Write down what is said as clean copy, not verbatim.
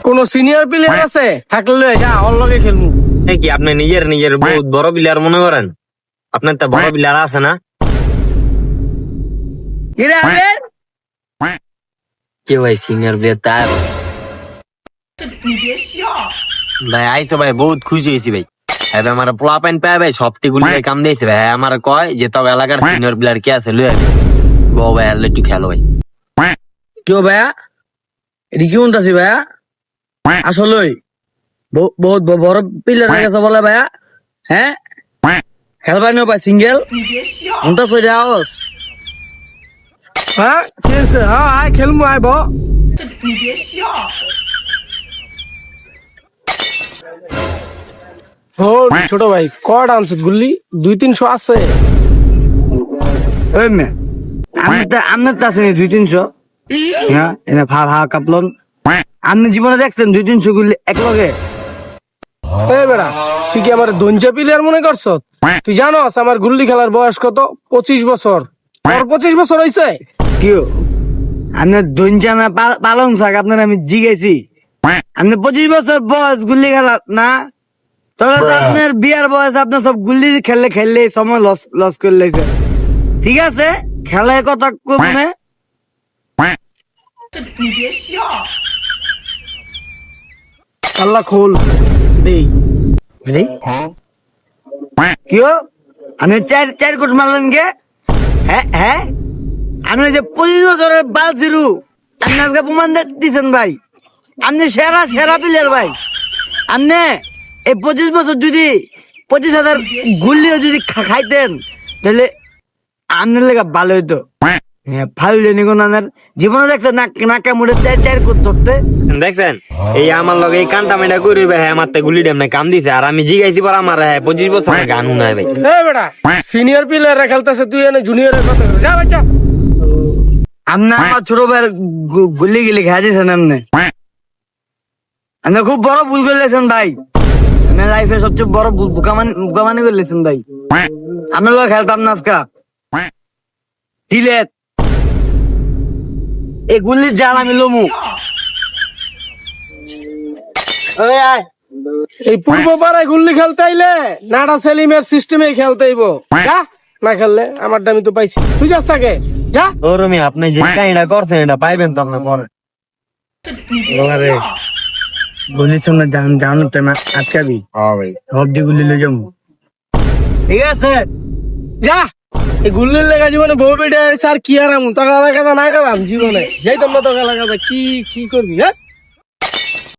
কোন senior player আছে থাকলে যা ওর লগে খেলবো। কি আপনি নিজের বহুত বড় প্লেয়ার মনে করেন? আপনার তো বড় প্লেয়ার আছে না? কে ভাই সিনিয়র প্লেয়ার তার? ভাই আইসো ভাই, বহুত খুশি হয়েছি ভাই। এবার আমার পোলা প্যান্ট পায় ভাই, সবটি গুলি ভাই কাম দিয়েছে ভাই। আমার কয় যে তবে এলাকার সিনিয়র প্লেয়ার কে আছে লুয়ে বউ ভাই, আল্লাহ একটু খেলো ভাই। কেউ ভাইয়া এটি কি শুনতেছি ভাইয়া? আসলে বহুত বড় প্লেয়ার হয়ে গেছে বলে ভাইয়া। হ্যাঁ খেলবাই না ভাই সিঙ্গেল শুনতেছ আওয়াজ? হ্যাঁ কি আছে? হ্যাঁ আয় খেলবো, আয় ব। ও ছোট ভাই কটা আনছে গুল্লি? 200-300 আছে। ওই মে আপনার তো আছে 200-300। হ্যাঁ এনে ভা কাপলন আপনি জীবনে দেখছেন 200-300 গুলি এক লগে? এই বেড়া তুই কি আমার দঞ্চা প্লেয়ার মনে করছ? তুই জানোস আমার গুল্লি খেলার বয়স কত? 25 বছর। তোর 25 বছর হয়েছে? কেউ আপনার দঞ্জা না পালং শাক আপনার আমি জিগেছি। আপনি 25 বছর বয়স গুলি খেলা না? তাহলে তো আপনার বিয়ার বয়স আপনার সব গুলি খেললে সময় লস করে লেছে। ঠিক আছে খেলায় কথা মানে আল্লাহ খোল দেই। কেউ আপনি চার কোট মারলেন কে? হ্যাঁ আপনি যে 25 বছরের বাল জিরু আপনি আজকে প্রমাণ দিচ্ছেন ভাই। আপনি সেরা প্লেয়ার ভাই। আপনি এই 25 বছর যদি 25,000 গুলিও যদি খাইতেন তাহলে আপনার লেগে ভালো হইতো। হ্যাঁ ফাইলে নিগুন জীবনে দেখছেন নাকা মুড়ে চার কোট ধরতে দেখছেন এই আমার লগে এই কান্টা মেটা করি ভাই, আমার তো গুলি ডেম কাম দিছে। আর আমি জিগাইছি পর আমার 25 বছর গান নাই ভাই। এই বেড়া সিনিয়র প্লেয়াররা খেলতেছে, তুই এনে জুনিয়রের কথা বলছিস। যা বাচ্চা। আপনি আমার ছোট ভাইয়ের গুলি খেয়ে দিয়েছেন। আপনি খুব বড় ভুল করলেছেন ভাই। আমি লাইফে সবচেয়ে বড় ভুল বোকামানি করলেছেন ভাই। আমি লোক খেলতাম না আজকা ডিলেট এই গুলির জাল আমি লমু। এই পূর্ব পাড়ায় গুল্লি খেলতে আইলে নাডা সেলিমের সিস্টেমে খেলতে আইব। যা না খেললে আমার দামি তো পাইছি। তুই যাস থাকে যা। ও রমি আপনি যে কাহিনীটা করছেন এটা পাইবেন তো আপনার পরে। গুলির সামনে জানো তো না আটকাবি। হবডি গুলি লে যাবো। ঠিক আছে যা। এই গুল্লির লেগা জীবনে বউ বেটে আর কি আর আমি তোকে এলাকাটা না গেলাম জীবনে। যাই তোমরা তোকে এলাকাটা কি করবি? হ্যাঁ